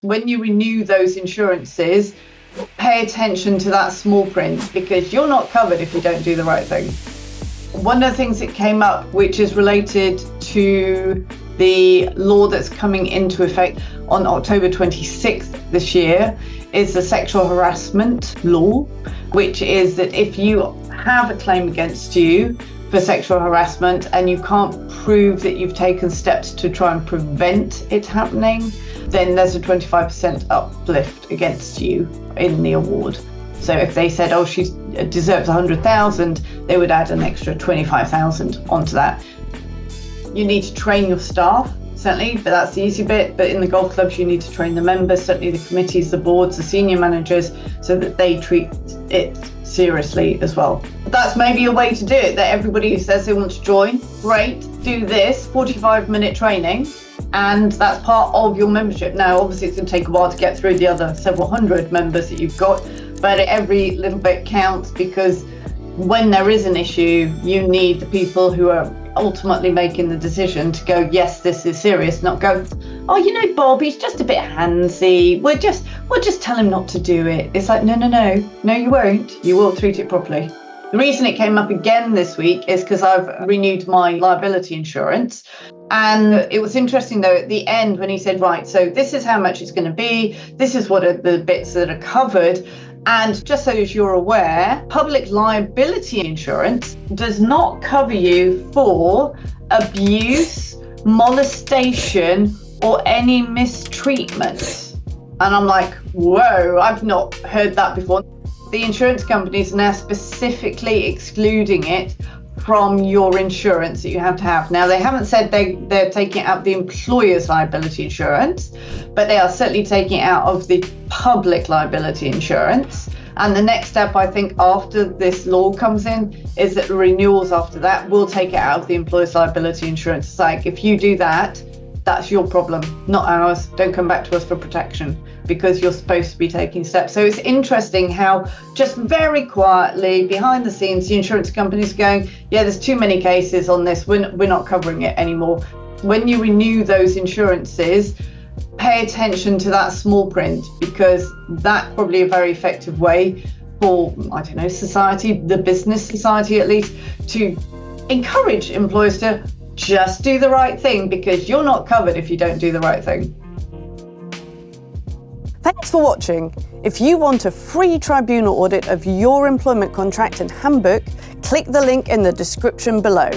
When you renew those insurances, pay attention to that small print because you're not covered if you don't do the right thing. One of the things that came up, which is related to the law that's coming into effect on October 26th this year, is the sexual harassment law, which is that if you have a claim against you for sexual harassment and you can't prove that you've taken steps to try and prevent it happening, then there's a 25% uplift against you in the award. So if they said, oh, she deserves 100,000, they would add an extra 25,000 onto that. You need to train your staff, certainly, but that's the easy bit. But in the golf clubs, you need to train the members, certainly the committees, the boards, the senior managers, so that they treat it seriously as well. That's maybe a way to do it, that everybody who says they want to join, great, do this 45-minute training, and that's part of your membership. Now, obviously, it's going to take a while to get through the other several hundred members that you've got, but every little bit counts, because when there is an issue, you need the people who are ultimately making the decision to go, yes, this is serious, not go, oh, you know, Bob, he's just a bit handsy. We'll just tell him not to do it. It's like, no, you won't. You will treat it properly. The reason it came up again this week is because I've renewed my liability insurance. And it was interesting, though, at the end when he said, right, so this is how much it's going to be. This is what are the bits that are covered. And just so as you're aware, public liability insurance does not cover you for abuse, molestation, or any mistreatment. And I'm like, whoa, I've not heard that before. The insurance companies are now specifically excluding it from your insurance that you have to have. Now, they haven't said they're taking it out of the employer's liability insurance, but they are certainly taking it out of the public liability insurance. And the next step, I think, after this law comes in, is that the renewals after that will take it out of the employer's liability insurance. It's like, if you do that, that's your problem, not ours. Don't come back to us for protection, because you're supposed to be taking steps. So it's interesting how just very quietly behind the scenes, the insurance companies are going, yeah, there's too many cases on this. We're not covering it anymore. When you renew those insurances, pay attention to that small print, because that's probably a very effective way for, I don't know, society, the business society at least, to encourage employers to just do the right thing, because you're not covered if you don't do the right thing. Thanks for watching. If you want a free tribunal audit of your employment contract and handbook, click the link in the description below.